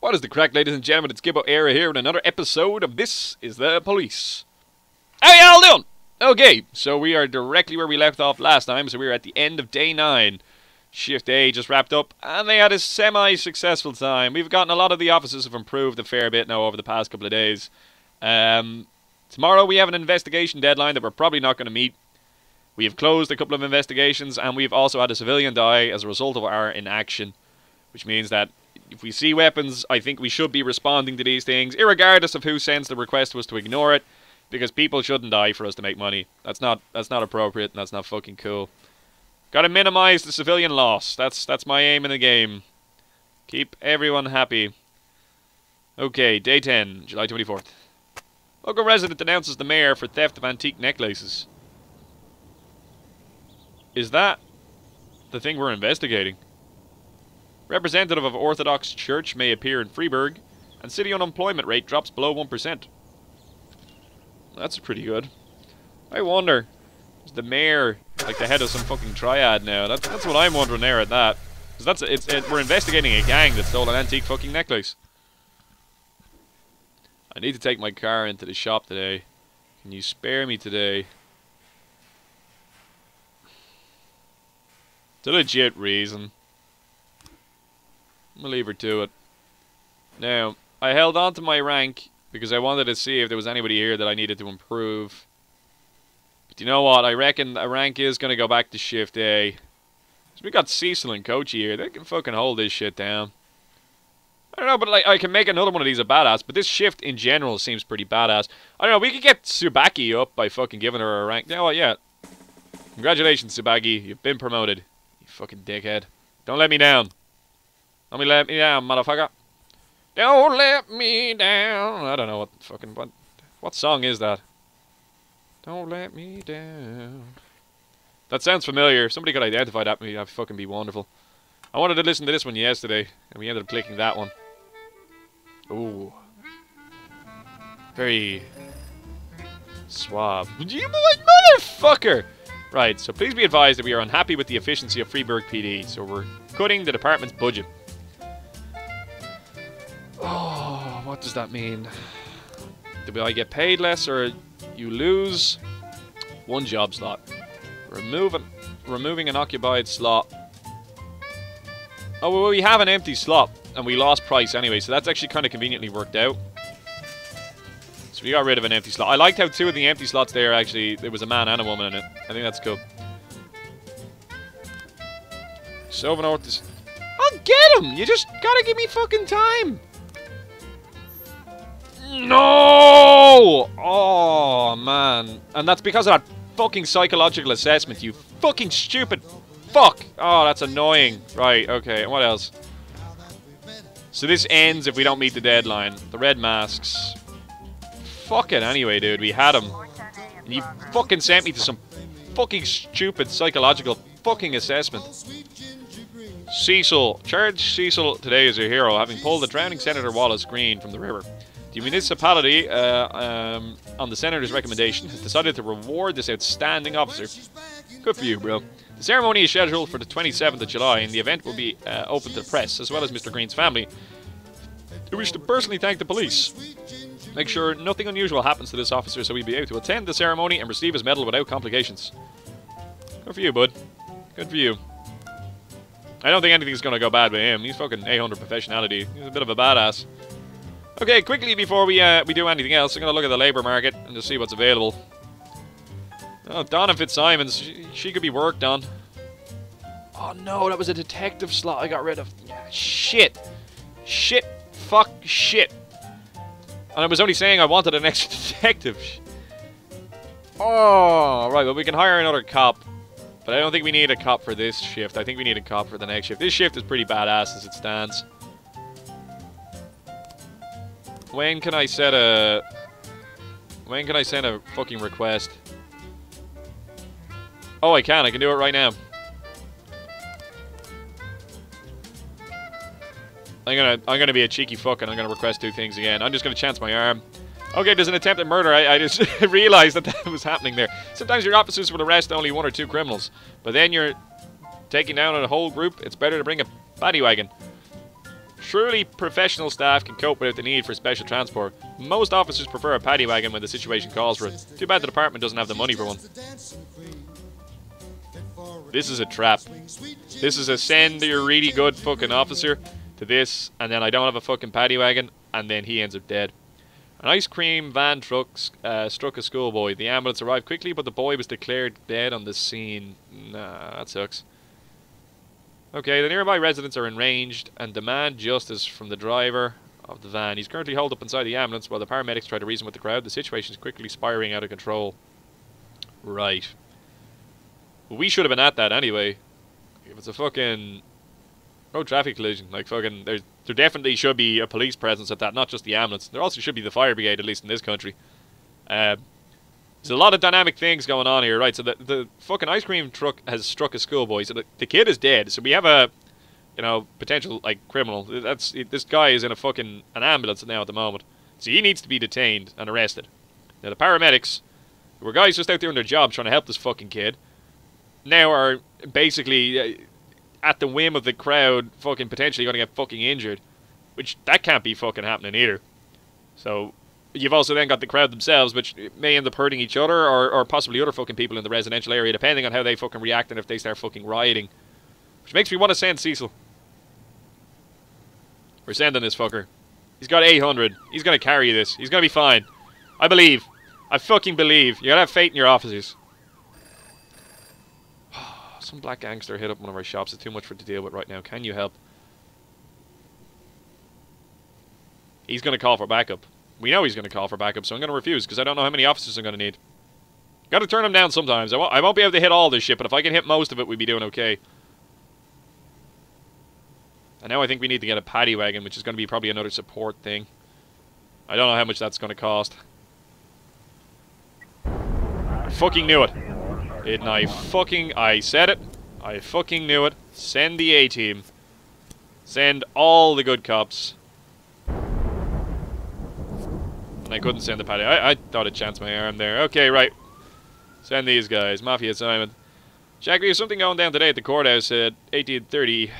What is the crack, ladies and gentlemen? It's Gibboeire here with another episode of This is the Police. How y'all doing? Okay, so we are directly where we left off last time, so we are at the end of day 9. Shift A just wrapped up, and they had a semi-successful time. We've gotten a lot of the officers have improved a fair bit now over the past couple of days. Tomorrow we have an investigation deadline that we're probably not going to meet. We have closed a couple of investigations, and we've also had a civilian die as a result of our inaction, which means that if we see weapons, I think we should be responding to these things, irregardless of who sends the request to us to ignore it, because people shouldn't die for us to make money. That's not appropriate, and that's not fucking cool. Gotta minimize the civilian loss. That's my aim in the game. Keep everyone happy. Okay, day 10, July 24th. Local resident denounces the mayor for theft of antique necklaces. Is that the thing we're investigating? Representative of Orthodox Church may appear in Freiburg, and city unemployment rate drops below 1%. That's pretty good. I wonder, is the mayor like the head of some fucking triad now? That's what I'm wondering there at that. Because we're investigating a gang that stole an antique fucking necklace. I need to take my car into the shop today. Can you spare me today? It's a legit reason. I'm gonna leave her to it. Now, I held on to my rank because I wanted to see if there was anybody here that I needed to improve. But you know what? I reckon a rank is gonna go back to Shift A. So we got Cecil and Coachy here. They can fucking hold this shit down. I don't know, but like I can make another one of these a badass. But this shift in general seems pretty badass. I don't know. We could get Tsubaki up by fucking giving her a rank. You know what? Yeah. Congratulations, Tsubaki. You've been promoted. You fucking dickhead. Don't let me down. Don't let me down, motherfucker. Don't let me down. I don't know what fucking... What song is that? Don't let me down. That sounds familiar. If somebody could identify that, that'd fucking be wonderful. I wanted to listen to this one yesterday, and we ended up clicking that one. Ooh. Very... suave. You motherfucker! Right, so please be advised that we are unhappy with the efficiency of Freiburg PD, so we're cutting the department's budget. Oh, what does that mean? Do I get paid less, or you lose one job slot? Removing an occupied slot. Oh, well, we have an empty slot, and we lost price anyway, so that's actually kind of conveniently worked out. So we got rid of an empty slot. I liked how 2 of the empty slots there, actually, there was a man and a woman in it. I think that's cool. Silver North is... I'll get him! You just gotta give me fucking time! No! Oh, man. And that's because of that fucking psychological assessment, you fucking stupid fuck! Oh, that's annoying. Right, okay, and what else? So this ends if we don't meet the deadline. The red masks. Fuck it anyway, dude. We had them. And you fucking sent me to some fucking stupid psychological fucking assessment. Cecil. Charge Cecil today as a hero, having pulled the drowning Senator Wallace Green from the river. The municipality, on the Senator's recommendation, has decided to reward this outstanding officer. Good for you, bro. The ceremony is scheduled for the 27th of July, and the event will be open to the press, as well as Mr. Green's family, who wish to personally thank the police. Make sure nothing unusual happens to this officer so he'll be able to attend the ceremony and receive his medal without complications. Good for you, bud. Good for you. I don't think anything's going to go bad with him. He's fucking 800 professionality. He's a bit of a badass. Okay, quickly before we do anything else, I'm going to look at the labour market and just see what's available. Oh, Donna Fitzsimons. She could be worked on. Oh no, that was a detective slot I got rid of. Shit. Shit. Fuck. Shit. And I was only saying I wanted an extra detective. Oh, right, well we can hire another cop. But I don't think we need a cop for this shift. I think we need a cop for the next shift. This shift is pretty badass as it stands. When can I set a... When can I send a fucking request? Oh, I can do it right now. I'm gonna be a cheeky fuck and I'm gonna request 2 things again. I'm just gonna chance my arm. Okay, there's an attempted murder. I just realized that was happening there. Sometimes your officers will arrest only 1 or 2 criminals, but then you're taking down a whole group. It's better to bring a paddy wagon. Surely professional staff can cope without the need for special transport. Most officers prefer a paddy wagon when the situation calls for it. Too bad the department doesn't have the money for one. This is a trap. This is a send your really good fucking officer to this, and then I don't have a fucking paddy wagon, and then he ends up dead. An ice cream van truck struck a schoolboy. The ambulance arrived quickly, but the boy was declared dead on the scene. Nah, that sucks. Okay, the nearby residents are enraged and demand justice from the driver of the van. He's currently holed up inside the ambulance while the paramedics try to reason with the crowd. The situation is quickly spiraling out of control. Right. Well, we should have been at that anyway. If it's a fucking road traffic collision, like fucking, there definitely should be a police presence at that, not just the ambulance. There also should be the fire brigade, at least in this country. There's a lot of dynamic things going on here, right? So the fucking ice cream truck has struck a schoolboy. So the kid is dead. So we have a, you know, potential like criminal. This guy is in an ambulance now at the moment. So he needs to be detained and arrested. Now the paramedics, who were guys just out there on their job trying to help this fucking kid, now are basically at the whim of the crowd, fucking potentially going to get fucking injured, which that can't be fucking happening either. So you've also then got the crowd themselves, which may end up hurting each other or possibly other fucking people in the residential area, depending on how they fucking react and if they start fucking rioting. Which makes me want to send Cecil. We're sending this fucker. He's got 800. He's going to carry this. He's going to be fine. I believe. I fucking believe. You got to have faith in your officers. Some black gangster hit up one of our shops. It's too much for it to deal with right now. Can you help? He's going to call for backup. We know he's going to call for backup, so I'm going to refuse, because I don't know how many officers I'm going to need. Got to turn him down sometimes. I won't be able to hit all this shit, but if I can hit most of it, we'd be doing okay. And now I think we need to get a paddy wagon, which is going to be probably another support thing. I don't know how much that's going to cost. I fucking knew it. Didn't I fucking... I said it. I fucking knew it. Send the A-team. Send all the good cops. And I couldn't send the paddy. I thought I'd chance my arm there. Okay, right. Send these guys. Mafia assignment. Jack, we have something going down today at the courthouse at 1830.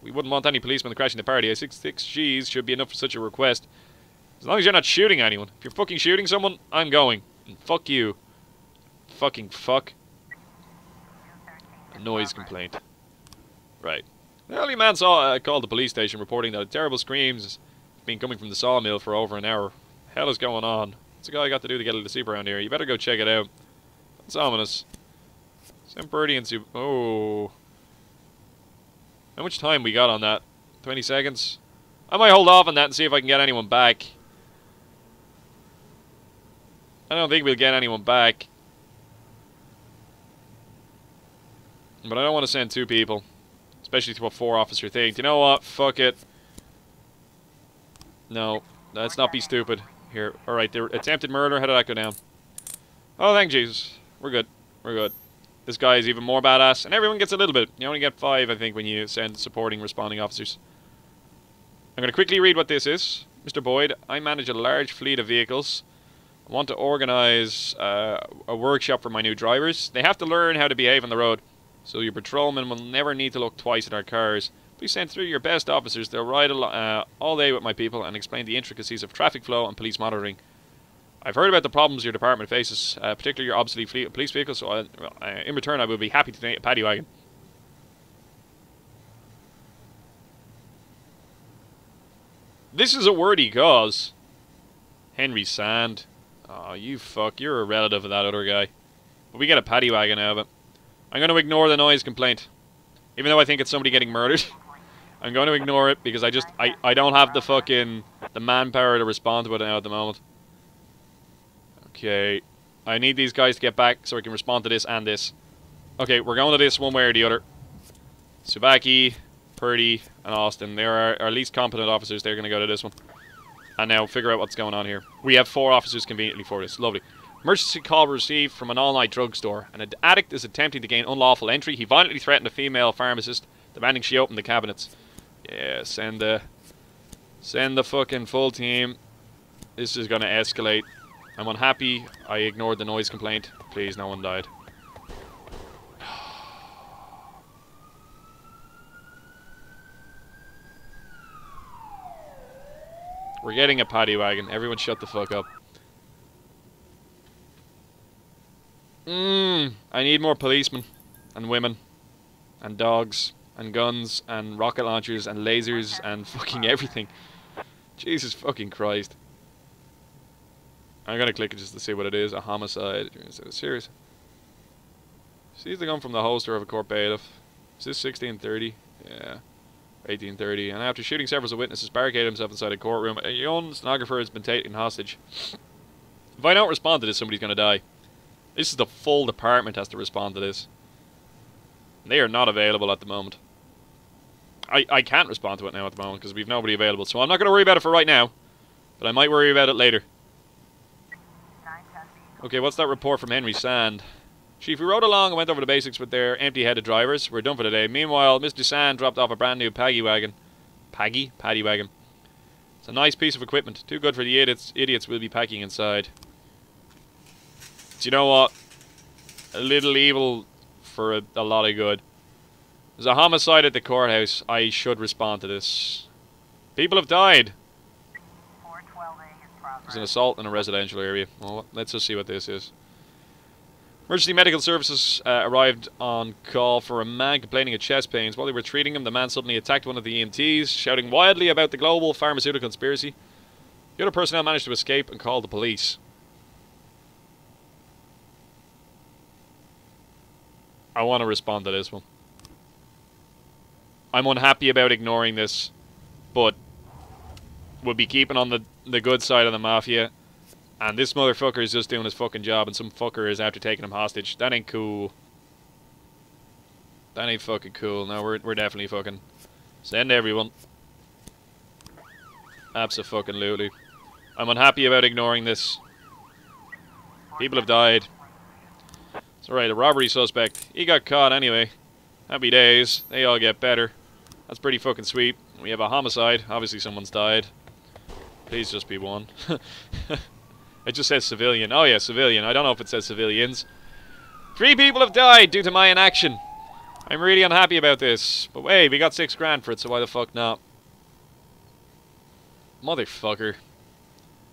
We wouldn't want any policemen crashing the party. 66 G's should be enough for such a request. As long as you're not shooting anyone. If you're fucking shooting someone, I'm going. And fuck you. Fucking fuck. A noise complaint. Right. The early man called the police station reporting that a terrible screams has been coming from the sawmill for over an hour. Hell is going on? What's the guy got to do to get a sleep around here? You better go check it out. That's ominous. Send Birdie and oh. How much time we got on that? 20 seconds? I might hold off on that and see if I can get anyone back. I don't think we'll get anyone back. But I don't want to send 2 people. Especially to a 4-officer thing. Do you know what? Fuck it. No. Let's not be stupid. Here. Alright, the attempted murder. How did that go down? Oh, thank Jesus. We're good. We're good. This guy is even more badass. And everyone gets a little bit. You only get 5, I think, when you send supporting responding officers. I'm going to quickly read what this is. Mr. Boyd, I manage a large fleet of vehicles. I want to organize a workshop for my new drivers. They have to learn how to behave on the road. So your patrolmen will never need to look twice at our cars. Please send through your best officers. They'll ride all day with my people and explain the intricacies of traffic flow and police monitoring. I've heard about the problems your department faces, particularly your obsolete fleet of police vehicles, so in return I will be happy to donate a paddy wagon. This is a worthy cause. Henry Sand. Oh, you fuck. You're a relative of that other guy. But we get a paddy wagon out of it. I'm going to ignore the noise complaint. Even though I think it's somebody getting murdered. I'm going to ignore it because I don't have the manpower to respond to it now at the moment. Okay. I need these guys to get back so I can respond to this and this. Okay, we're going to this one way or the other. Subaki, Purdy, and Austin. They're our least competent officers. They're going to go to this one. And now figure out what's going on here. We have 4 officers conveniently for this. Lovely. Emergency call received from an all-night drugstore. An addict is attempting to gain unlawful entry. He violently threatened a female pharmacist, demanding she open the cabinets. Yeah, send the fucking full team. This is going to escalate. I'm unhappy. I ignored the noise complaint. Please, no one died. We're getting a paddy wagon. Everyone shut the fuck up. I need more policemen. And women. And dogs. And guns. And rocket launchers. And lasers. And fucking everything. Jesus fucking Christ. I'm gonna click it just to see what it is. A homicide. Is it serious? Seize the gun from the holster of a court bailiff. Is this 1630? Yeah. 1830. And after shooting several of witnesses, barricaded himself inside a courtroom. A young stenographer has been taken hostage. If I don't respond to this, somebody's gonna die. This is the full department has to respond to this. They are not available at the moment. I can't respond to it now at the moment because we've nobody available. So I'm not going to worry about it for right now. But I might worry about it later. Okay, what's that report from Henry Sand? Chief, we rode along and went over the basics with their empty-headed drivers. We're done for the day. Meanwhile, Mr. Sand dropped off a brand new paddy wagon. Paddy wagon. It's a nice piece of equipment. Too good for the idiots we'll be packing inside. Do you know what? A little evil for a lot of good. There's a homicide at the courthouse. I should respond to this. People have died. There's an assault in a residential area. Well, let's just see what this is. Emergency medical services arrived on call for a man complaining of chest pains. While they were treating him, the man suddenly attacked one of the EMTs, shouting wildly about the global pharmaceutical conspiracy. The other personnel managed to escape and called the police. I want to respond to this one. I'm unhappy about ignoring this, but we'll be keeping on the good side of the mafia. And this motherfucker is just doing his fucking job, and some fucker is after taking him hostage. That ain't cool. That ain't fucking cool. No, we're definitely fucking... Send everyone. Abso-fucking-lutely. I'm unhappy about ignoring this. People have died. It's alright, a robbery suspect. He got caught anyway. Happy days. They all get better. That's pretty fucking sweet. We have a homicide. Obviously someone's died. Please just be one. It just says civilian. Oh yeah, civilian. I don't know if it says civilians. 3 people have died due to my inaction. I'm really unhappy about this. But wait, we got 6 grand for it, so why the fuck not? Motherfucker.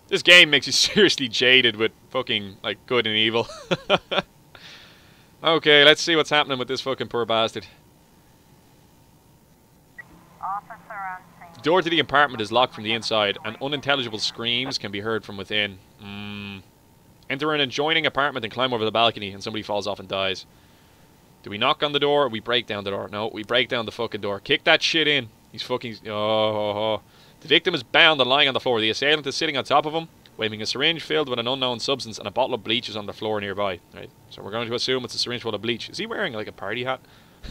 This game makes you seriously jaded with fucking, like, good and evil. Okay, let's see what's happening with this fucking poor bastard. The door to the apartment is locked from the inside, and unintelligible screams can be heard from within. Enter an adjoining apartment and climb over the balcony, and somebody falls off and dies. Do we knock on the door, or we break down the door? No, we break down the fucking door. Kick that shit in. He's fucking... Oh. The victim is bound and lying on the floor. The assailant is sitting on top of him, waving a syringe filled with an unknown substance, and a bottle of bleach is on the floor nearby. Right, so we're going to assume it's a syringe full of bleach. Is he wearing, like, a party hat?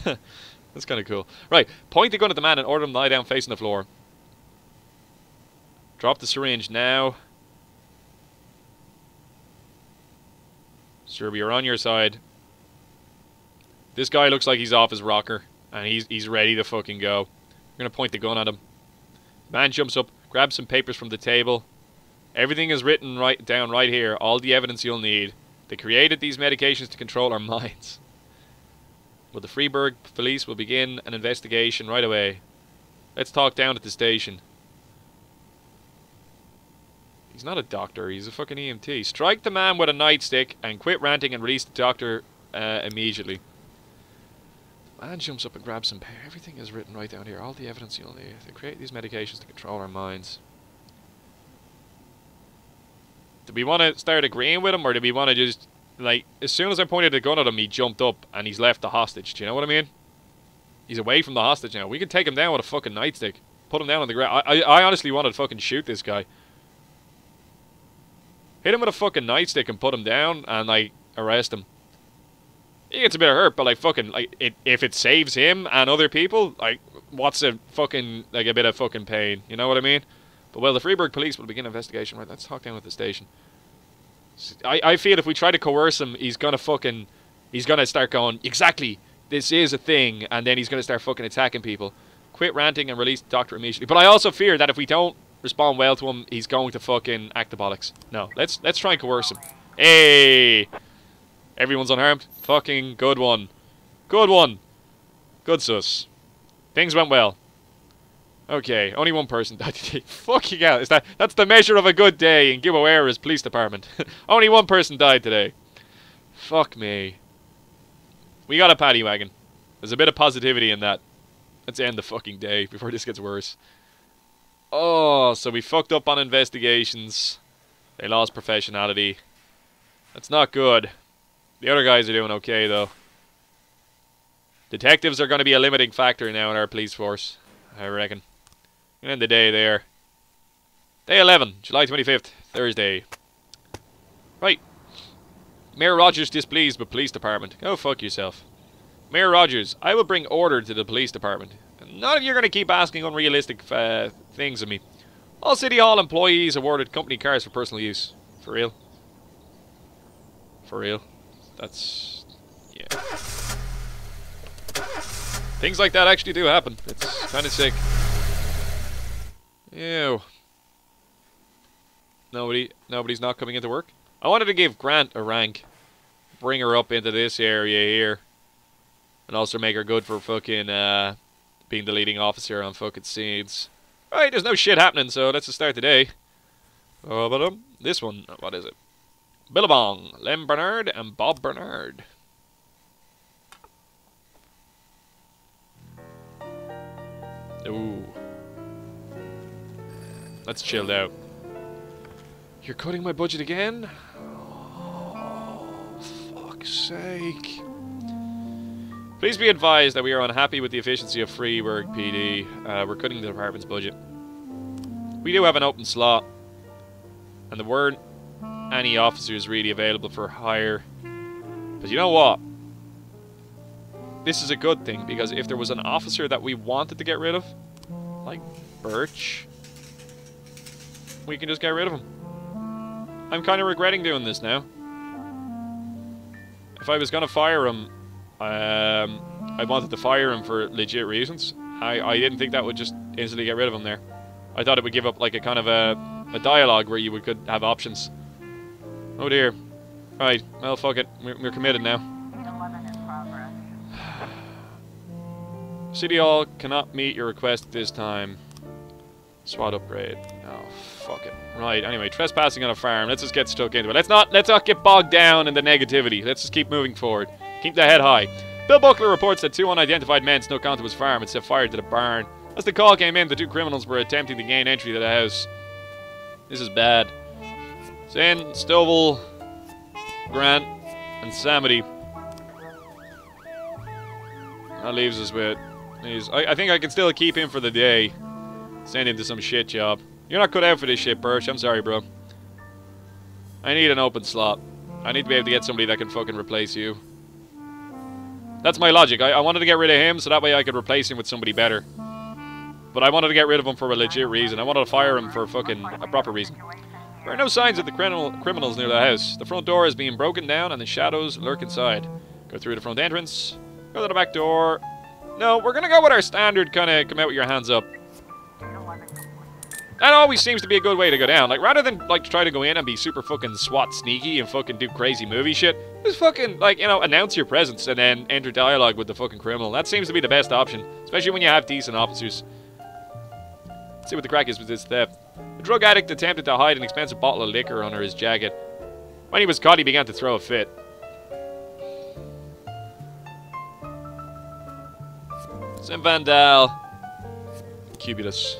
That's kind of cool. Right, point the gun at the man and order him to lie down facing the floor. Drop the syringe now. Sir, we are on your side. This guy looks like he's off his rocker, and he's ready to fucking go. We're going to point the gun at him. The man jumps up, grabs some papers from the table. Everything is written down right here. All the evidence you'll need. They created these medications to control our minds. Well, the Freiburg police will begin an investigation right away. Let's talk down at the station. He's not a doctor. He's a fucking EMT. Strike the man with a nightstick and quit ranting and release the doctor immediately. The man jumps up and grabs some paper. Everything is written right down here. All the evidence you'll need. They create these medications to control our minds. Do we want to start agreeing with him, or do we want to just, like, as soon as I pointed the gun at him, he jumped up and he's left the hostage. Do you know what I mean? He's away from the hostage now. We can take him down with a fucking nightstick. Put him down on the ground. I honestly wanted to fucking shoot this guy. Hit him with a fucking nightstick and put him down and, like, arrest him. He gets a bit of hurt, but, like, fucking, like, if it saves him and other people, like, what's a fucking, like, a bit of fucking pain? You know what I mean? But, well, the Freiburg police will begin an investigation. Right, let's talk down at the station. I feel if we try to coerce him, he's gonna start going, exactly, this is a thing, and then he's gonna start fucking attacking people. Quit ranting and release the doctor immediately. But I also fear that if we don't respond well to him, he's going to fucking act the bollocks. No, let's try and coerce him. Hey! Everyone's unharmed? Fucking good one. Good one. Good sus. Things went well. Okay, only one person died today. Fucking hell, that's the measure of a good day in Gibboeire's police department. Only one person died today. Fuck me. We got a paddy wagon. There's a bit of positivity in that. Let's end the fucking day before this gets worse. Oh, so we fucked up on investigations. They lost professionality. That's not good. The other guys are doing okay, though. Detectives are going to be a limiting factor now in our police force, I reckon. End the day there. Day 11, July 25th, Thursday. Right. Mayor Rogers displeased with police department. Go fuck yourself. Mayor Rogers, I will bring order to the police department. None of you are going to keep asking unrealistic things of me. All City Hall employees awarded company cars for personal use. For real? For real? That's... yeah. Things like that actually do happen. It's kind of sick. Ew. Nobody's not coming into work? I wanted to give Grant a rank. Bring her up into this area here. And also make her good for fucking, being the leading officer on fucking scenes. Right, there's no shit happening, so let's just start the day. This one, what is it? Billabong, Lem Bernard, and Bob Bernard. Ooh. Let's chill out. You're cutting my budget again? Oh, fuck's sake. Please be advised that we are unhappy with the efficiency of Freeburg PD. We're cutting the department's budget. We do have an open slot. And there weren't any officers really available for hire. But you know what? This is a good thing, because if there was an officer that we wanted to get rid of, like Birch, we can just get rid of him. I'm kind of regretting doing this now. If I was going to fire him, I wanted to fire him for legit reasons. I didn't think that would just instantly get rid of him there. I thought it would give up like a kind of a dialogue where you could have options. Oh dear. Right, well fuck it. We're committed now. City Hall cannot meet your request this time. SWAT upgrade. Oh, fuck it. Right, anyway, trespassing on a farm. Let's just get stuck into it. Let's not get bogged down in the negativity. Let's just keep moving forward. Keep the head high. Bill Buckler reports that 2 unidentified men snuck onto his farm and set fire to the barn. As the call came in, the 2 criminals were attempting to gain entry to the house. This is bad. Zane, Stovall, Grant, and Samity. That leaves us with... I think I can still keep him for the day. Send him to some shit job. You're not cut out for this shit, Birch. I'm sorry, bro. I need an open slot. I need to be able to get somebody that can fucking replace you. That's my logic. I wanted to get rid of him so that way I could replace him with somebody better. But I wanted to get rid of him for a legit reason. I wanted to fire him for fucking a proper reason. There are no signs of the criminals near the house. The front door is being broken down and the shadows lurk inside. Go through the front entrance. Go to the back door. No, we're gonna go with our standard kind of come out with your hands up. That always seems to be a good way to go down. Like, rather than, like, try to go in and be super fucking SWAT sneaky and fucking do crazy movie shit, just fucking, like, you know, announce your presence and then enter dialogue with the fucking criminal. That seems to be the best option, especially when you have decent officers. Let's see what the crack is with this theft. The drug addict attempted to hide an expensive bottle of liquor under his jacket. When he was caught, he began to throw a fit. Sim Vandal. Cubulus.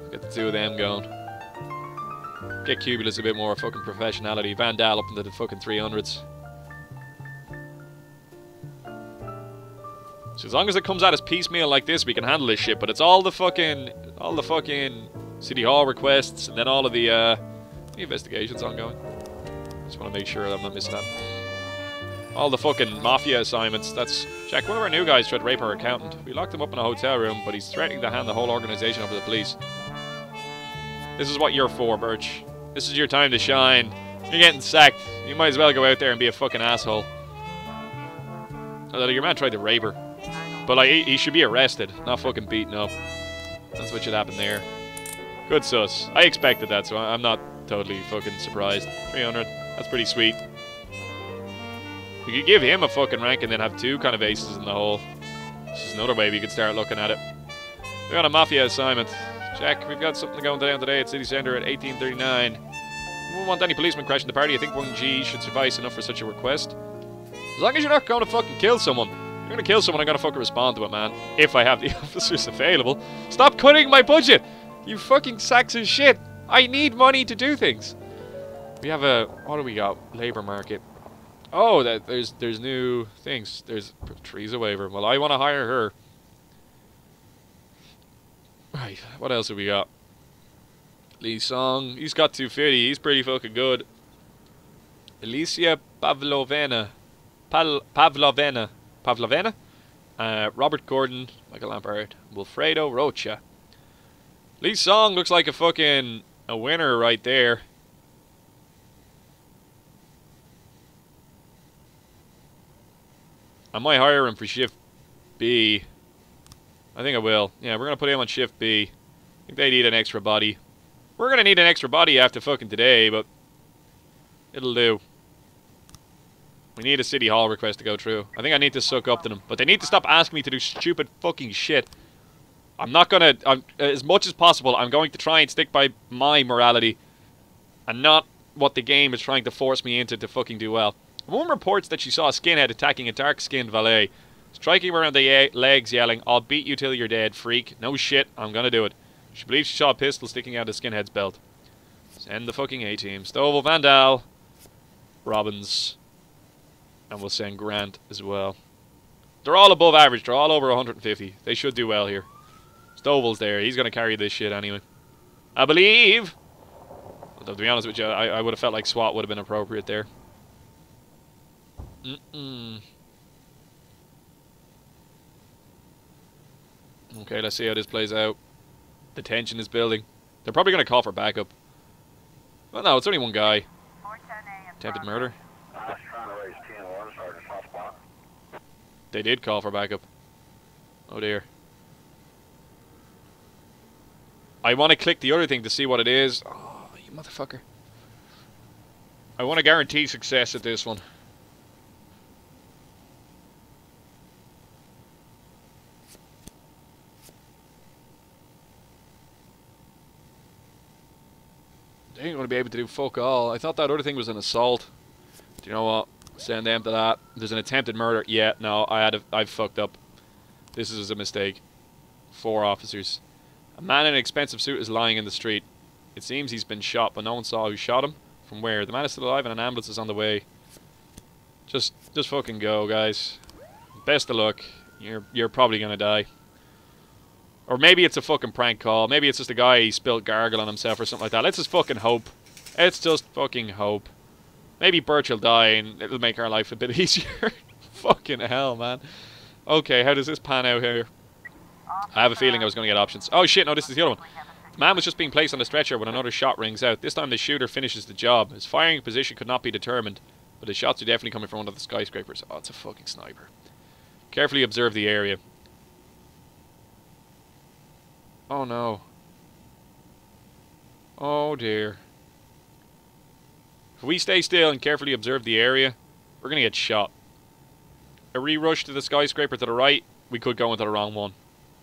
Get the 2 of them going. Get Cubulus a bit more fucking professionality. Vandal up into the fucking 300s. So as long as it comes out as piecemeal like this, we can handle this shit. But it's all the fucking City Hall requests and then all of the investigations ongoing. Just want to make sure that I'm not missing that. All the fucking mafia assignments. That's... Jack, one of our new guys tried to rape our accountant. We locked him up in a hotel room, but he's threatening to hand the whole organization over to the police. This is what you're for, Birch. This is your time to shine. You're getting sacked. You might as well go out there and be a fucking asshole. Your man tried to rape her. But, like, he should be arrested, not fucking beaten up. That's what should happen there. Good sus. I expected that, so I'm not totally fucking surprised. 300. That's pretty sweet. We could give him a fucking rank and then have 2 kind of aces in the hole. This is another way we could start looking at it. We got a mafia assignment. Check. We've got something going down today at City Centre at 1839. We don't want any policemen crashing the party. I think 1G should suffice enough for such a request. As long as you're not going to fucking kill someone. If you're going to kill someone, I'm going to fucking respond to it, man. If I have the officers available. Stop cutting my budget! You fucking sacks of shit! I need money to do things. We have a... What do we got? Labour market. Oh, there's new things. There's Teresa waiver. Well, I want to hire her. Right, what else have we got? Lee Song, he's got 250, he's pretty fucking good. Alicia Pavlovena. Pavlovena? Robert Gordon, Michael Lampard. Wilfredo Rocha. Lee Song looks like a winner right there. I might hire him for shift B. I think I will. Yeah, we're going to put him on shift B. I think they need an extra body. We're going to need an extra body after fucking today, but it'll do. We need a city hall request to go through. I think I need to suck up to them. But they need to stop asking me to do stupid fucking shit. I'm not going to... as much as possible, I'm going to try and stick by my morality. And not what the game is trying to force me into to fucking do well. A woman reports that she saw a skinhead attacking a dark-skinned valet. Striking him around the legs, yelling, "I'll beat you till you're dead, freak." No shit, I'm gonna do it. She believes she saw a pistol sticking out of the skinhead's belt. Send the fucking A-team. Stovall, Vandal, Robbins, and we'll send Grant as well. They're all above average. They're all over 150. They should do well here. Stovall's there. He's gonna carry this shit anyway. I believe. Although, to be honest with you, I would have felt like SWAT would have been appropriate there. Okay, let's see how this plays out. The tension is building. They're probably going to call for backup. Well, no, it's only one guy. Attempted murder. They did call for backup. Oh dear. I want to click the other thing to see what it is. Oh, you motherfucker. I want to guarantee success at this one. They ain't going to be able to do fuck all. I thought that other thing was an assault. Do you know what? Send them to that. There's an attempted murder. Yeah, no, I've fucked up. This is a mistake. 4 officers. A man in an expensive suit is lying in the street. It seems he's been shot, but no one saw who shot him. From where? The man is still alive and an ambulance is on the way. Just fucking go, guys. Best of luck. You're probably going to die. Or maybe it's a fucking prank call. Maybe it's just a guy he spilled gargle on himself or something like that. Let's just fucking hope. Let's just fucking hope. Maybe Birch will die and it'll make our life a bit easier. Fucking hell, man. Okay, how does this pan out here? I have a feeling I was going to get options. Oh shit, no, this is the other one. The man was just being placed on a stretcher when another shot rings out. This time the shooter finishes the job. His firing position could not be determined, but his shots are definitely coming from one of the skyscrapers. Oh, it's a fucking sniper. Carefully observe the area. Oh no. Oh dear. If we stay still and carefully observe the area, we're gonna get shot. A re-rush to the skyscraper to the right, we could go into the wrong one.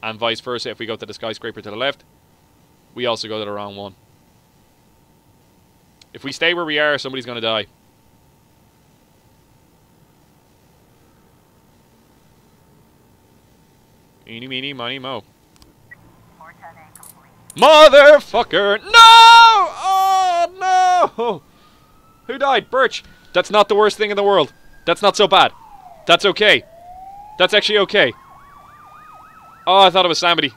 And vice versa, if we go to the skyscraper to the left, we also go to the wrong one. If we stay where we are, somebody's gonna die. Eeny, meeny, miny, mo. Motherfucker! No! Oh, no! Who died? Birch. That's not the worst thing in the world. That's not so bad. That's okay. That's actually okay. Oh, I thought it was somebody.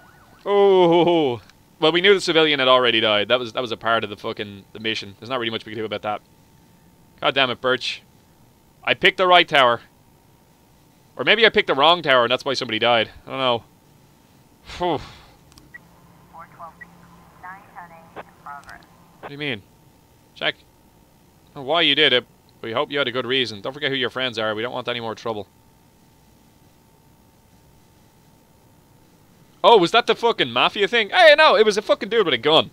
Oh. Well, we knew the civilian had already died. That was a part of the mission. There's not really much we can do about that. God damn it, Birch. I picked the right tower. Or maybe I picked the wrong tower and that's why somebody died. I don't know. Whew. What do you mean? Check. I don't know why you did it. We hope you had a good reason. Don't forget who your friends are. We don't want any more trouble. Oh, was that the fucking mafia thing? Hey, no, it was a fucking dude with a gun.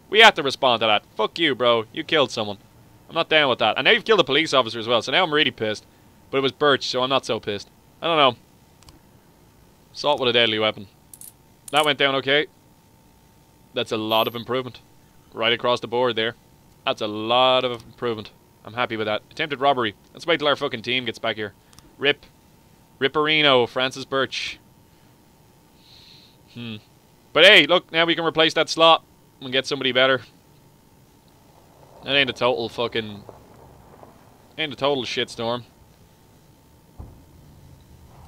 We have to respond to that. Fuck you, bro. You killed someone. I'm not down with that. And now you've killed a police officer as well, so now I'm really pissed. But it was Birch, so I'm not so pissed. I don't know. Assault with a deadly weapon. That went down okay. That's a lot of improvement. Right across the board there. That's a lot of improvement. I'm happy with that. Attempted robbery. Let's wait till our fucking team gets back here. Rip. Ripperino. Francis Birch. But hey, look, now we can replace that slot and get somebody better. That ain't a total fucking... Ain't a total shitstorm.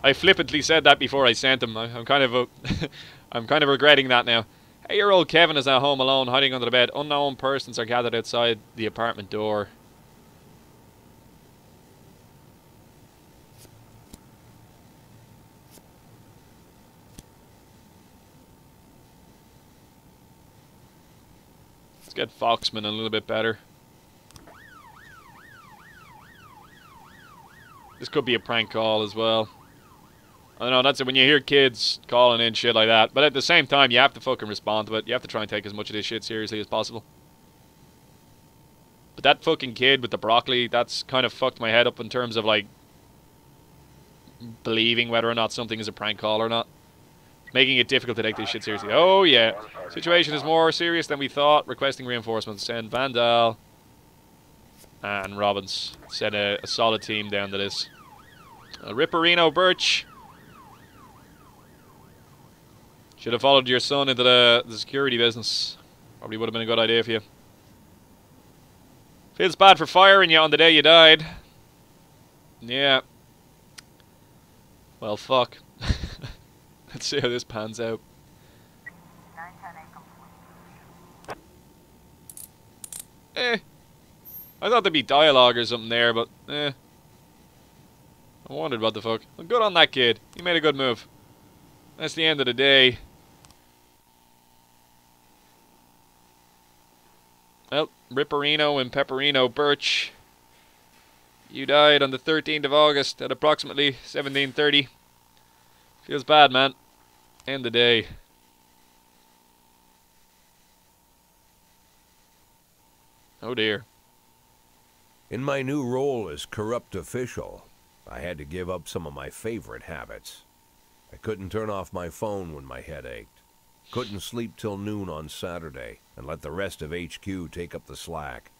I flippantly said that before I sent him. I'm kind of I'm kind of regretting that now. 8-year-old Kevin is at home alone, hiding under the bed. Unknown persons are gathered outside the apartment door. Let's get Foxman a little bit better. This could be a prank call as well. I don't know, that's it when you hear kids calling in shit like that. But at the same time, you have to fucking respond to it. You have to try and take as much of this shit seriously as possible. But that fucking kid with the broccoli, that's kind of fucked my head up in terms of, like, believing whether or not something is a prank call or not. Making it difficult to take this shit seriously. Oh, yeah. Situation is more serious than we thought. Requesting reinforcements. Send Vandal and Robbins. Send a solid team down to this. Ripperino Birch. Should have followed your son into the security business. Probably would have been a good idea for you. Feels bad for firing you on the day you died. Yeah. Well, fuck. Let's see how this pans out. I thought there'd be dialogue or something there, but I wondered what the fuck. Well, good on that kid. He made a good move. That's the end of the day. Well, Ripperino and Pepperino Birch. You died on the 13th of August at approximately 17:30. Feels bad, man. End the day. Oh dear. In my new role as corrupt official, I had to give up some of my favorite habits. I couldn't turn off my phone when my head ached. Couldn't sleep till noon on Saturday and let the rest of HQ take up the slack.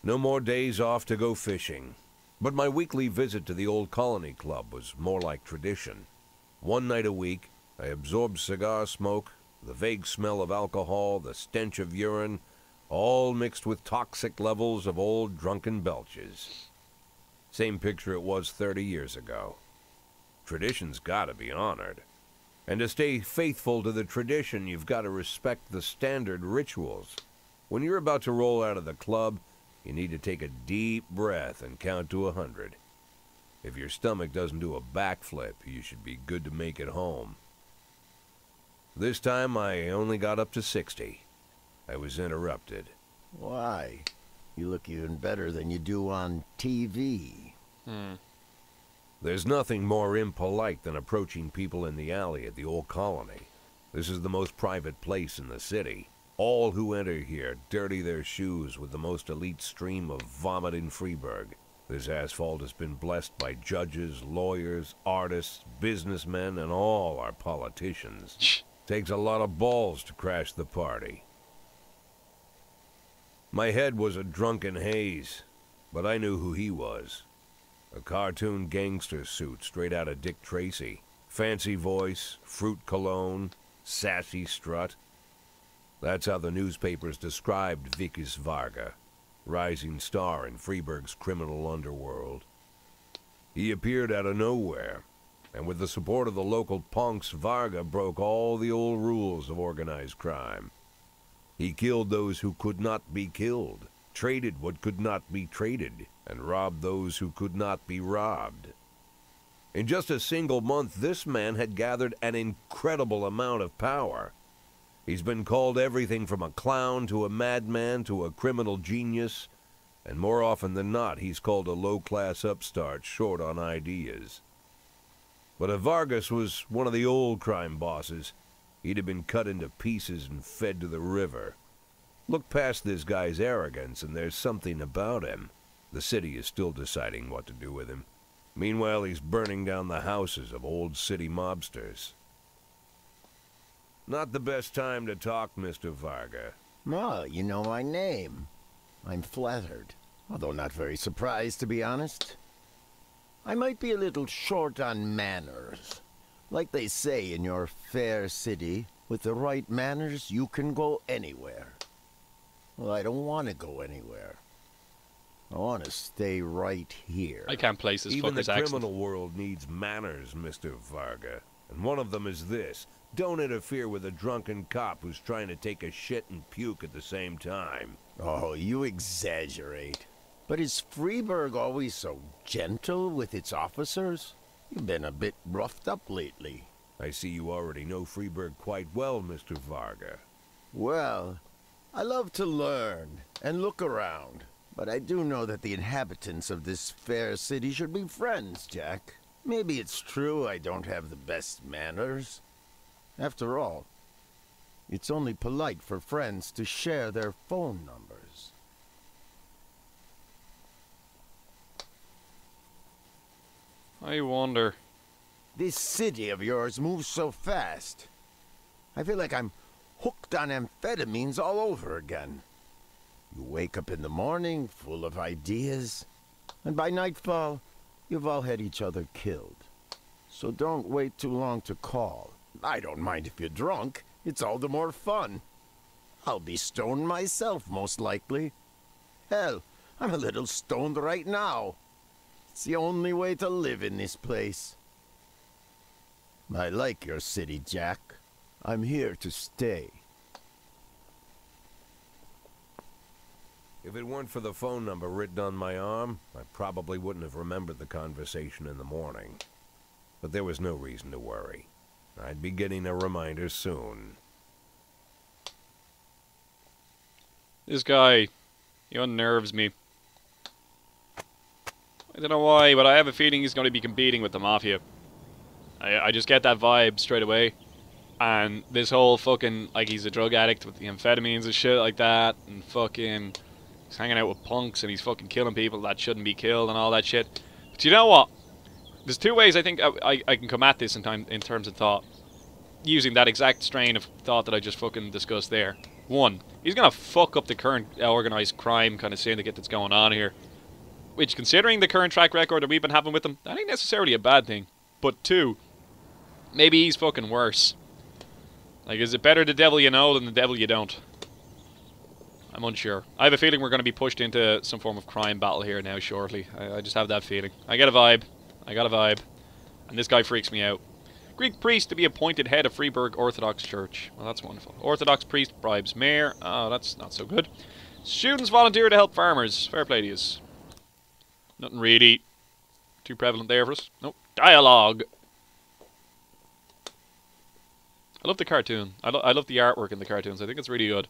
No more days off to go fishing. But my weekly visit to the old colony club was more like tradition. One night a week, I absorbed cigar smoke, the vague smell of alcohol, the stench of urine, all mixed with toxic levels of old drunken belches. Same picture it was 30 years ago. Tradition's gotta be honored. And to stay faithful to the tradition, you've got to respect the standard rituals. When you're about to roll out of the club, you need to take a deep breath and count to 100. If your stomach doesn't do a backflip, you should be good to make it home. This time, I only got up to 60. I was interrupted. Why? You look even better than you do on TV. There's nothing more impolite than approaching people in the alley at the old colony. This is the most private place in the city. All who enter here dirty their shoes with the most elite stream of vomit in Freeburg. This asphalt has been blessed by judges, lawyers, artists, businessmen, and all our politicians. Takes a lot of balls to crash the party. My head was a drunken haze, but I knew who he was. A cartoon gangster suit straight out of Dick Tracy. Fancy voice, fruit cologne, sassy strut. That's how the newspapers described Vikas Varga, rising star in Freeburg's criminal underworld. He appeared out of nowhere, and with the support of the local punks, Varga broke all the old rules of organized crime. He killed those who could not be killed, traded what could not be traded, and robbed those who could not be robbed. In just a single month, this man had gathered an incredible amount of power. He's been called everything from a clown to a madman to a criminal genius, and more often than not, he's called a low-class upstart short on ideas. But if Vargas was one of the old crime bosses, he'd have been cut into pieces and fed to the river. Look past this guy's arrogance, and there's something about him. The city is still deciding what to do with him. Meanwhile, he's burning down the houses of old city mobsters. Not the best time to talk, Mr. Varga. Oh, you know my name. I'm flattered, although not very surprised, to be honest. I might be a little short on manners. Like they say in your fair city, with the right manners, you can go anywhere. Well, I don't want to go anywhere. I want to stay right here. I can't place this Even the fucker's accent. criminal world needs manners, Mr. Varga. And one of them is this. Don't interfere with a drunken cop who's trying to take a shit and puke at the same time. Oh, you exaggerate. But is Freeburg always so gentle with its officers? You've been a bit roughed up lately. I see you already know Freeburg quite well, Mr. Varga. Well, I love to learn and look around. But I do know that the inhabitants of this fair city should be friends, Jack. Maybe it's true I don't have the best manners. After all, it's only polite for friends to share their phone numbers. I wonder. This city of yours moves so fast. I feel like I'm hooked on amphetamines all over again. You wake up in the morning full of ideas, and by nightfall, you've all had each other killed. So don't wait too long to call. I don't mind if you're drunk. It's all the more fun. I'll be stoned myself, most likely. Hell, I'm a little stoned right now. It's the only way to live in this place. I like your city, Jack. I'm here to stay. If it weren't for the phone number written on my arm, I probably wouldn't have remembered the conversation in the morning. But there was no reason to worry. I'd be getting a reminder soon. This guy, he unnerves me. I don't know why, but I have a feeling he's going to be competing with the Mafia. I just get that vibe straight away. And this whole fucking, like, he's a drug addict with the amphetamines and shit like that, and fucking, he's hanging out with punks and he's fucking killing people that shouldn't be killed and all that shit. But you know what? There's two ways I think I can come at this in terms of thought. Using that exact strain of thought that I just fucking discussed there. One, he's gonna fuck up the current organised crime kind of syndicate that's going on here. Which, considering the current track record that we've been having with them, that ain't necessarily a bad thing. But two, maybe he's fucking worse. Like, is it better the devil you know than the devil you don't? I'm unsure. I have a feeling we're going to be pushed into some form of crime battle here now shortly. I just have that feeling. I get a vibe. I got a vibe. And this guy freaks me out. Greek priest to be appointed head of Freeburg Orthodox Church. Well, that's wonderful. Orthodox priest bribes mayor. Oh, that's not so good. Students volunteer to help farmers. Fair play to yous. Nothing really too prevalent there for us. Nope. Dialogue. I love the cartoon. I love the artwork in the cartoons. I think it's really good.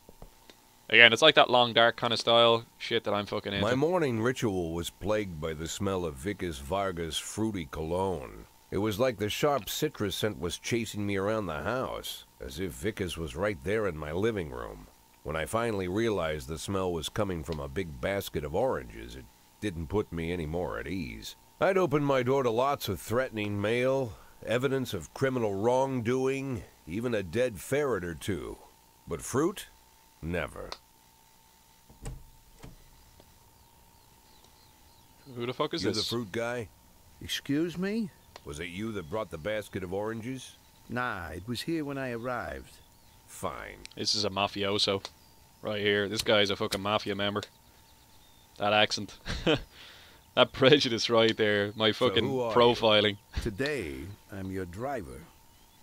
Again, it's like that long dark kind of style shit that I'm fucking into. My morning ritual was plagued by the smell of Vickers Varga's fruity cologne. It was like the sharp citrus scent was chasing me around the house, as if Vickers was right there in my living room. When I finally realized the smell was coming from a big basket of oranges, it didn't put me any more at ease. I'd opened my door to lots of threatening mail, evidence of criminal wrongdoing, even a dead ferret or two. But fruit? Never. Who the fuck is You this? the fruit guy? Excuse me? Was it you that brought the basket of oranges? Nah, it was here when I arrived. Fine. This is a mafioso. Right here. This guy's a fucking mafia member. That accent. That prejudice right there. My fucking who are profiling. Today, I'm your driver.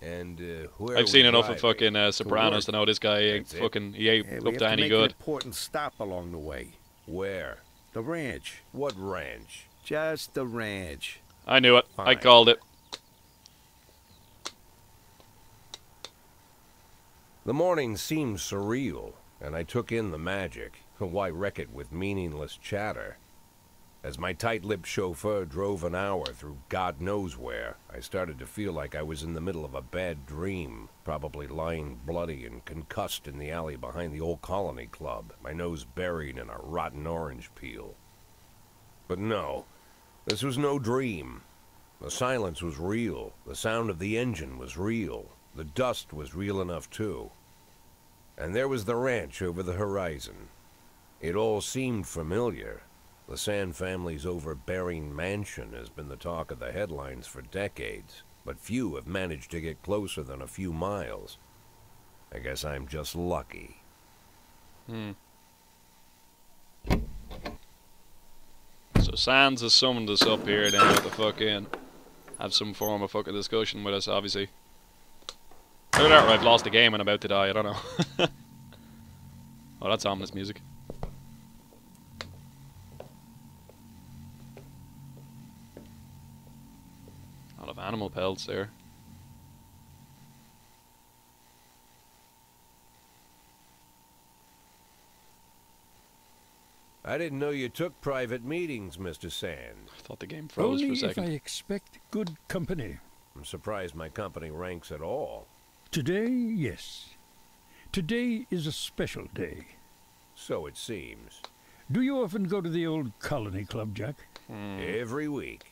And where I've seen we enough of driving? fucking Sopranos to know this guy ain't That's it. fucking, he ain't Yeah, up we have to to any make good. an important stop along the way. Where? The ranch. What ranch? Just the ranch. I knew it. I Fine. called it. The morning seemed surreal, and I took in the magic. Why wreck it with meaningless chatter? As my tight-lipped chauffeur drove an hour through God knows where, I started to feel like I was in the middle of a bad dream, probably lying bloody and concussed in the alley behind the old Colony Club, my nose buried in a rotten orange peel. But no, this was no dream. The silence was real. The sound of the engine was real. The dust was real enough, too. And there was the ranch over the horizon. It all seemed familiar. The Sand family's overbearing mansion has been the talk of the headlines for decades, but few have managed to get closer than a few miles. I guess I'm just lucky. So Sans has summoned us up here now to fucking have some form of fucking discussion with us, obviously. Either that or I've lost the game and I'm about to die, I don't know. Oh, that's ominous music. A lot of animal pelts there. I didn't know you took private meetings, Mr. Sand. I thought the game froze Only for a second. if I expect good company. I'm surprised my company ranks at all. Today, yes. Today is a special day. So it seems. Do you often go to the old colony club, Jack? Every week.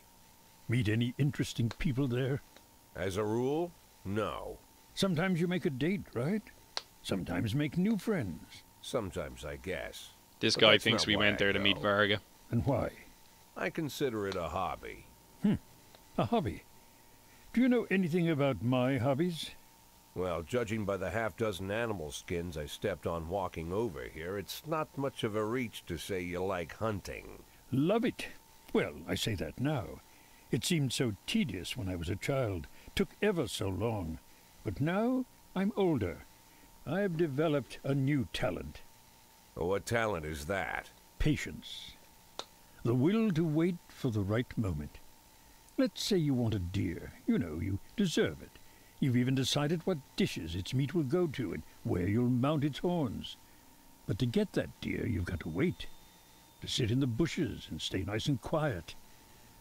Meet any interesting people there? As a rule, no. Sometimes you make a date, right? Sometimes make new friends. Sometimes, I guess. This But guy that's thinks not we why went I there to meet go. Varga. And why? I consider it a hobby. A hobby. Do you know anything about my hobbies? Well, judging by the half-dozen animal skins I stepped on walking over here, it's not much of a reach to say you like hunting. Love it. Well, I say that now. It seemed so tedious when I was a child. Took ever so long. But now I'm older. I've developed a new talent. What talent is that? Patience. The will to wait for the right moment. Let's say you want a deer. You know, you deserve it. You've even decided what dishes its meat will go to and where you'll mount its horns. But to get that deer, you've got to wait. To sit in the bushes and stay nice and quiet.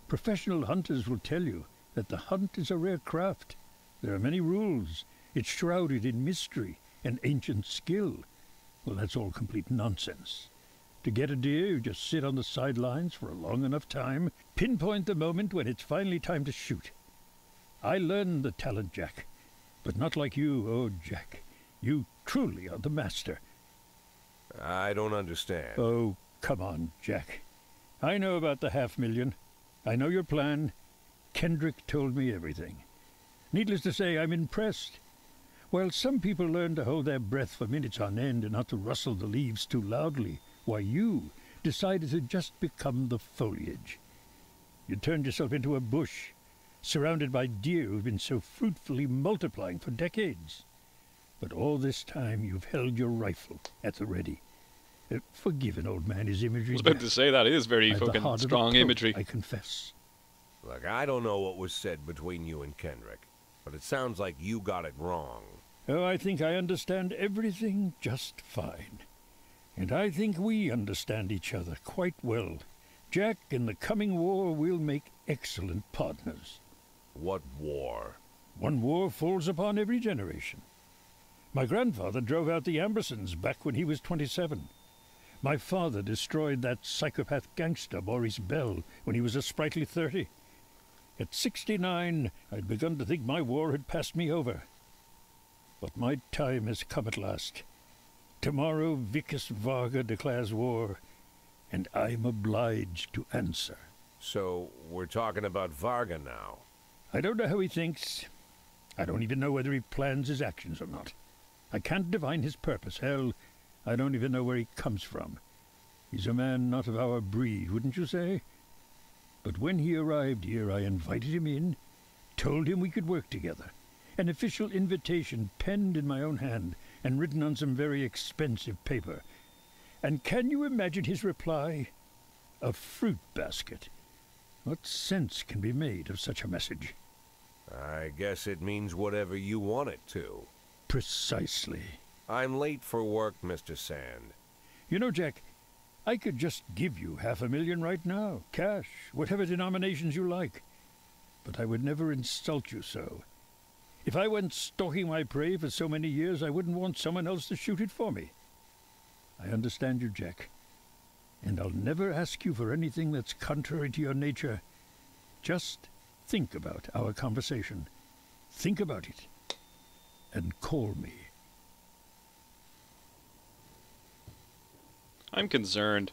Professional hunters will tell you that the hunt is a rare craft. There are many rules. It's shrouded in mystery and ancient skill. Well, that's all complete nonsense. To get a deer, you just sit on the sidelines for a long enough time, pinpoint the moment when it's finally time to shoot. I learned the talent, Jack, but not like you, oh, Jack. You truly are the master. I don't understand. Oh, come on, Jack. I know about the 500,000. I know your plan. Kendrick told me everything. Needless to say, I'm impressed. While some people learn to hold their breath for minutes on end and not to rustle the leaves too loudly, why you decided to just become the foliage. You turned yourself into a bush, surrounded by deer who've been so fruitfully multiplying for decades. But all this time you've held your rifle at the ready. Forgive an old man his imagery. I was about to say that is very I've the fucking heart of a strong poet, imagery. I confess. Look, I don't know what was said between you and Kendrick, but it sounds like you got it wrong. Oh, I think I understand everything just fine. And I think we understand each other quite well. Jack, in the coming war, we'll make excellent partners. What war? One war falls upon every generation. My grandfather drove out the Ambersons back when he was 27. My father destroyed that psychopath gangster, Maurice Bell, when he was a sprightly 30. At 69, I'd begun to think my war had passed me over. But my time has come at last. Tomorrow Vicus Varga declares war, and I'm obliged to answer. So, we're talking about Varga now. I don't know how he thinks. I don't even know whether he plans his actions or not. I can't divine his purpose. Hell, I don't even know where he comes from. He's a man not of our breed, wouldn't you say? But when he arrived here, I invited him in, told him we could work together. An official invitation penned in my own hand and written on some very expensive paper. And can you imagine his reply? A fruit basket. What sense can be made of such a message? I guess it means whatever you want it to. Precisely. I'm late for work, Mr. Sand. You know, Jack, I could just give you 500,000 right now, cash, whatever denominations you like. But I would never insult you so. If I went stalking my prey for so many years, I wouldn't want someone else to shoot it for me. I understand you, Jack. And I'll never ask you for anything that's contrary to your nature. Just think about our conversation. Think about it. and call me. I'm concerned.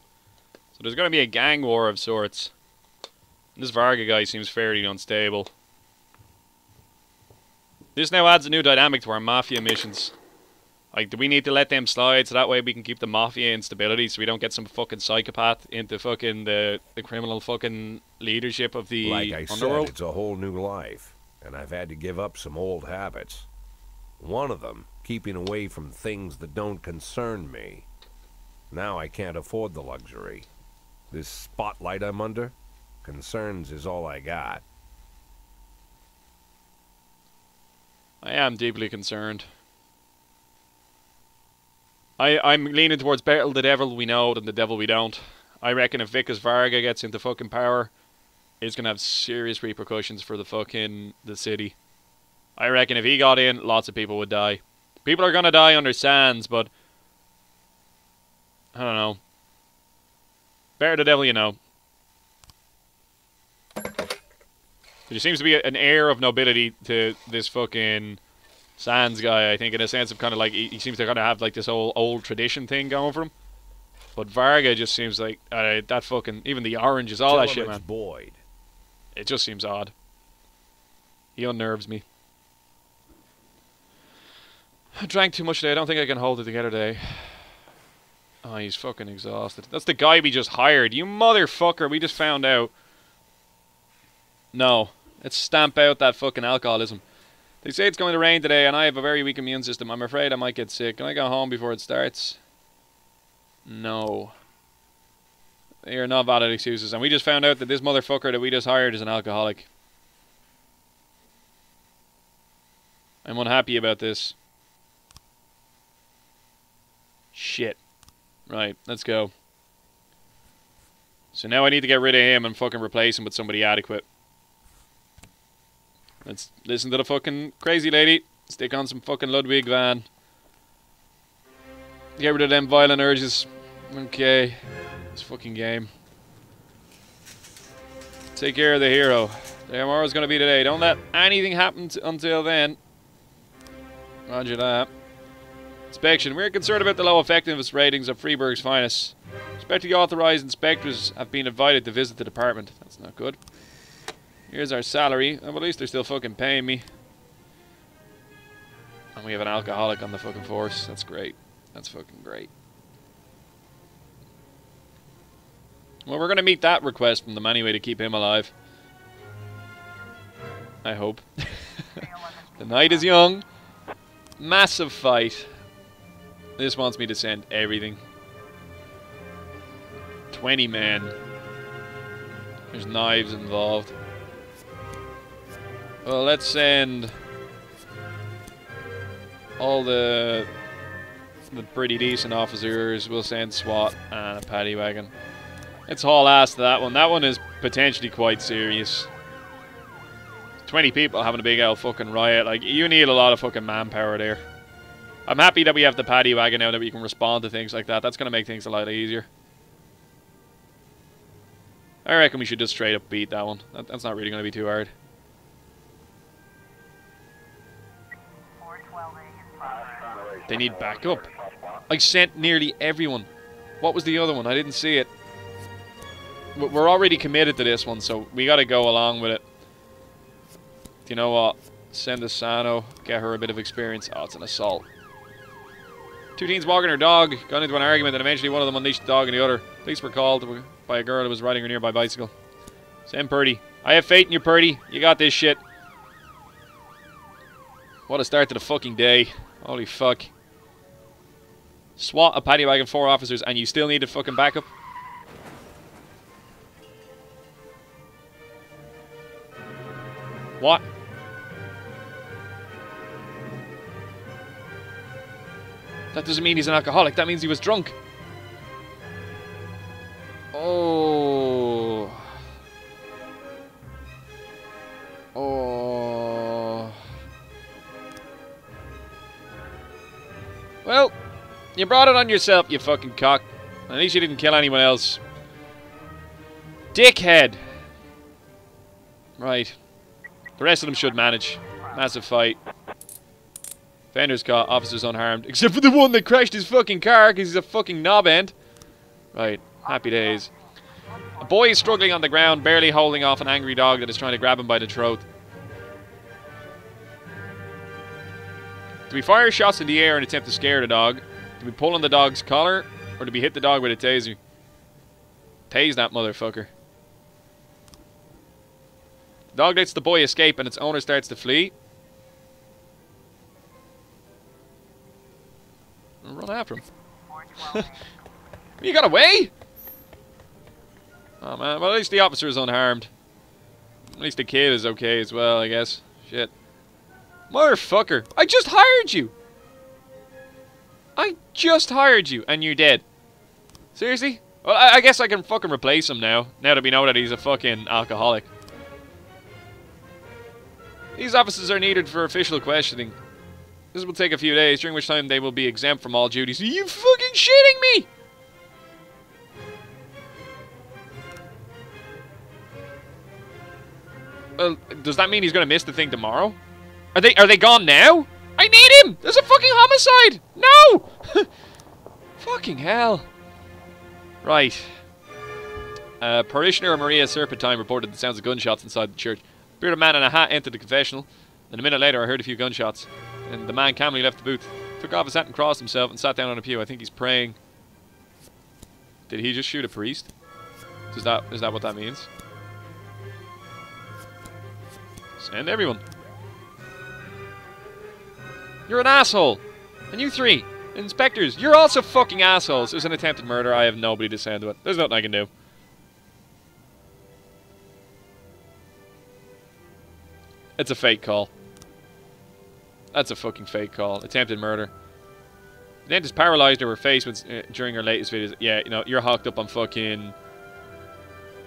So there's going to be a gang war of sorts. This Varga guy seems fairly unstable. This now adds a new dynamic to our Mafia missions. Like, do we need to let them slide so that way we can keep the Mafia in stability so we don't get some fucking psychopath into fucking the criminal fucking leadership of the Like I underworld? said, it's a whole new life, and I've had to give up some old habits. One of them, keeping away from things that don't concern me. Now I can't afford the luxury. This spotlight I'm under, concerns is all I got. I am deeply concerned. I'm leaning towards better the devil we know than the devil we don't. I reckon if Vickers Varga gets into fucking power, it's gonna have serious repercussions for the city. I reckon if he got in, lots of people would die. People are gonna die under Sands, but I don't know. Better the devil you know. There seems to be an air of nobility to this fucking Sands guy, I think, in a sense of kind of like, he seems to kind of have like this old tradition thing going for him. But Varga just seems like, that fucking, even the oranges, all Tell that him shit, it's man. Boyd. It just seems odd. He unnerves me. I drank too much today, I don't think I can hold it together today. Oh, he's fucking exhausted. That's the guy we just hired. You motherfucker, we just found out. No. Let's stamp out that fucking alcoholism. They say it's going to rain today, and I have a very weak immune system. I'm afraid I might get sick. Can I go home before it starts? No. They are not valid excuses. And we just found out that this motherfucker that we just hired is an alcoholic. I'm unhappy about this. Shit. Right, let's go. So now I need to get rid of him and fucking replace him with somebody adequate. Let's listen to the fucking crazy lady. Stick on some fucking Ludwig van. Get rid of them violent urges. Okay. This fucking game. Take care of the hero. Tomorrow's gonna be today. Don't let anything happen until then. Roger that. Inspection. We're concerned about the low effectiveness ratings of Freiburg's finest. Expecting authorized inspectors have been invited to visit the department. That's not good. Here's our salary. Well, at least they're still fucking paying me. And we have an alcoholic on the fucking force. That's great. That's fucking great. Well, we're going to meet that request from them anyway to keep him alive. I hope. The night is young. Massive fight. This wants me to send everything. 20 men. There's knives involved. Well, let's send all the pretty decent officers. We'll send SWAT and a paddy wagon. Let's haul ass to that one. That one is potentially quite serious. 20 people having a big old fucking riot. Like, you need a lot of fucking manpower there. I'm happy that we have the paddy wagon now that we can respond to things like that. That's going to make things a lot easier. I reckon we should just straight up beat that one. That's not really going to be too hard. They need backup. I sent nearly everyone. What was the other one? I didn't see it. We're already committed to this one, so we got to go along with it. You know what? Send a Sano. Get her a bit of experience. Oh, it's an assault. Two teens walking her dog. Got into an argument and eventually one of them unleashed the dog on the other. Police were called by a girl who was riding her nearby bicycle. Send Purdy. I have faith in you, Purdy. You got this shit. What a start to the fucking day. Holy fuck. SWAT, a paddy wagon, 4 officers, and you still need a fucking backup? What? That doesn't mean he's an alcoholic. That means he was drunk. Oh. Oh. Well, you brought it on yourself, you fucking cock. At least you didn't kill anyone else. Dickhead. Right. The rest of them should manage. Massive fight. Fender's caught, officers unharmed. Except for the one that crashed his fucking car because he's a fucking knob end. Right, happy days. A boy is struggling on the ground, barely holding off an angry dog that is trying to grab him by the throat. Do we fire shots in the air and attempt to scare the dog? Do we pull on the dog's collar? Or do we hit the dog with a taser? Tase that motherfucker. The dog lets the boy escape and its owner starts to flee. I'll run after him. You got away? Oh man, well at least the officer is unharmed. At least the kid is okay as well, I guess. Shit. Motherfucker, I just hired you! I just hired you and you're dead. Seriously? Well, I guess I can fucking replace him now that we know that he's a fucking alcoholic. These officers are needed for official questioning. This will take a few days, during which time they will be exempt from all duties. Are you fucking shitting me? Well, does that mean he's gonna miss the thing tomorrow? Are they gone now? I need him! There's a fucking homicide! No! Fucking hell. Right. Parishioner Maria Serpentine reported the sounds of gunshots inside the church. A bearded man in a hat entered the confessional, and a minute later I heard a few gunshots. And the man calmly left the booth, took off his hat and crossed himself and sat down on a pew. I think he's praying. Did he just shoot a priest? Is that what that means? Send everyone. You're an asshole. And you three, inspectors, you're also fucking assholes. There's an attempted murder. I have nobody to send to it. There's nothing I can do. It's a fake call. That's a fucking fake call. Attempted murder. The dentist paralyzed her face during her latest videos. Yeah, you know, you're hooked up on fucking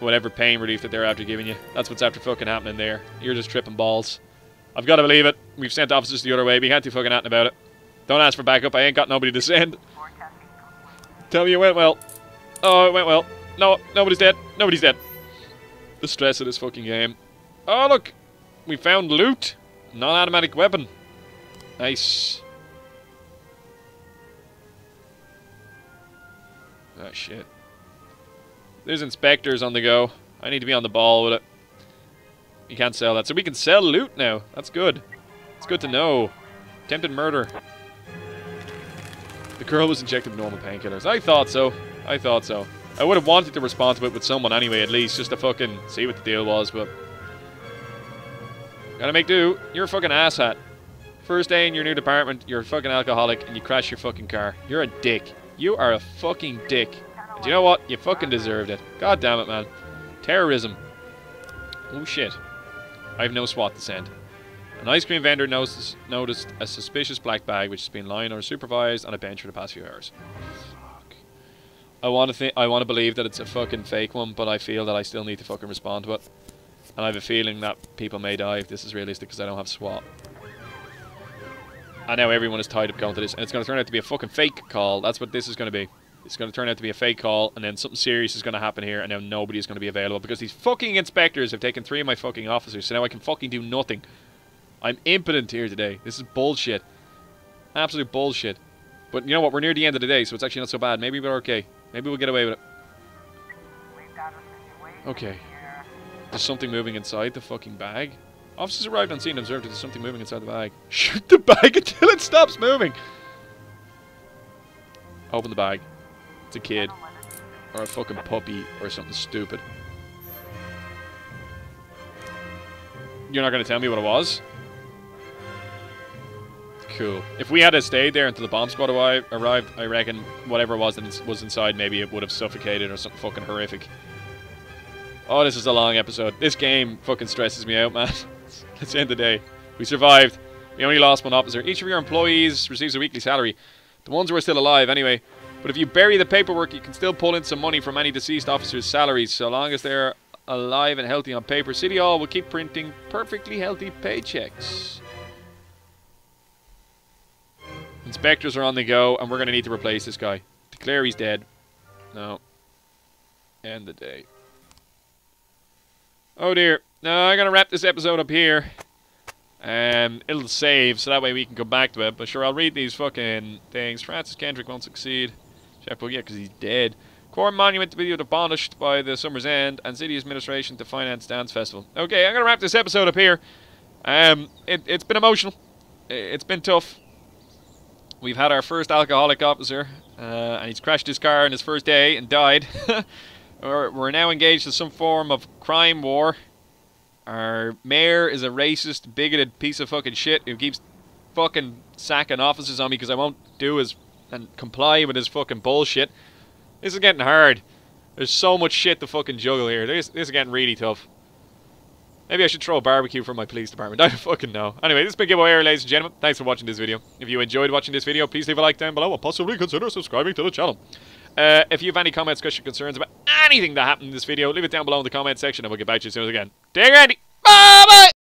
whatever pain relief that they're after giving you. That's what's after fucking happening there. You're just tripping balls. I've got to believe it. We've sent officers the other way. We can't do fucking nothing about it. Don't ask for backup. I ain't got nobody to send. Tell me it went well. Oh, it went well. No, nobody's dead. Nobody's dead. The stress of this fucking game. Oh, look. We found loot. Non-automatic weapon. Nice. Oh, shit. There's inspectors on the go. I need to be on the ball with it. You can't sell that. So we can sell loot now. That's good. It's good to know. Attempted murder. The girl was injected with normal painkillers. I thought so. I thought so. I would have wanted to respond to it with someone anyway, at least, just to fucking see what the deal was, but... Gotta make do. You're a fucking asshat. First day in your new department, you're a fucking alcoholic, and you crash your fucking car. You're a dick. You are a fucking dick. And do you know what? You fucking deserved it. God damn it, man. Terrorism. Oh, shit. I have no SWAT to send. An ice cream vendor noticed a suspicious black bag which has been lying unsupervised on a bench for the past few hours. Fuck. I want to believe that it's a fucking fake one, but I feel that I still need to fucking respond to it. And I have a feeling that people may die if this is realistic because I don't have SWAT. And now everyone is tied up going to this, and it's going to turn out to be a fucking fake call. That's what this is going to be. It's going to turn out to be a fake call, and then something serious is going to happen here, and now nobody is going to be available because these fucking inspectors have taken 3 of my fucking officers, so now I can fucking do nothing. I'm impotent here today. This is bullshit. Absolute bullshit. But you know what? We're near the end of the day, so it's actually not so bad. Maybe we're okay. Maybe we'll get away with it. Okay. There's something moving inside the fucking bag. Officers arrived on scene and observed that there's something moving inside the bag. Shoot the bag until it stops moving! Open the bag. It's a kid. Or a fucking puppy or something stupid. You're not going to tell me what it was? Cool. If we had stayed there until the bomb squad arrived, I reckon whatever it was that was inside, maybe it would have suffocated or something fucking horrific. Oh, this is a long episode. This game fucking stresses me out, man. Let's end the day. We survived. We only lost 1 officer. Each of your employees receives a weekly salary. The ones who are still alive, anyway. But if you bury the paperwork, you can still pull in some money from any deceased officers' salaries, so long as they're alive and healthy on paper. City Hall will keep printing perfectly healthy paychecks. Inspectors are on the go, and we're going to need to replace this guy. Declare he's dead. No. End the day. Oh dear. No, I'm going to wrap this episode up here. It'll save, so that way we can come back to it. But sure, I'll read these fucking things. Francis Kendrick won't succeed. Sheffield, yeah, because he's dead. Core monument to be demolished by the summer's end, and city administration to finance dance festival. Okay, I'm gonna wrap this episode up here. It's been emotional. It's been tough. We've had our first alcoholic officer, and he's crashed his car on his first day and died. We're now engaged in some form of crime war. Our mayor is a racist, bigoted piece of fucking shit who keeps fucking sacking officers on me because I won't do his and comply with his fucking bullshit. This is getting hard. There's so much shit to fucking juggle here. This is getting really tough. Maybe I should throw a barbecue for my police department. I don't fucking know. Anyway, this has been Gibboeire, ladies and gentlemen. Thanks for watching this video. If you enjoyed watching this video, please leave a like down below and possibly consider subscribing to the channel. If you have any comments, questions, concerns about anything that happened in this video, leave it down below in the comment section and we'll get back to you as soon as I can. Take care, Andy. Bye-bye!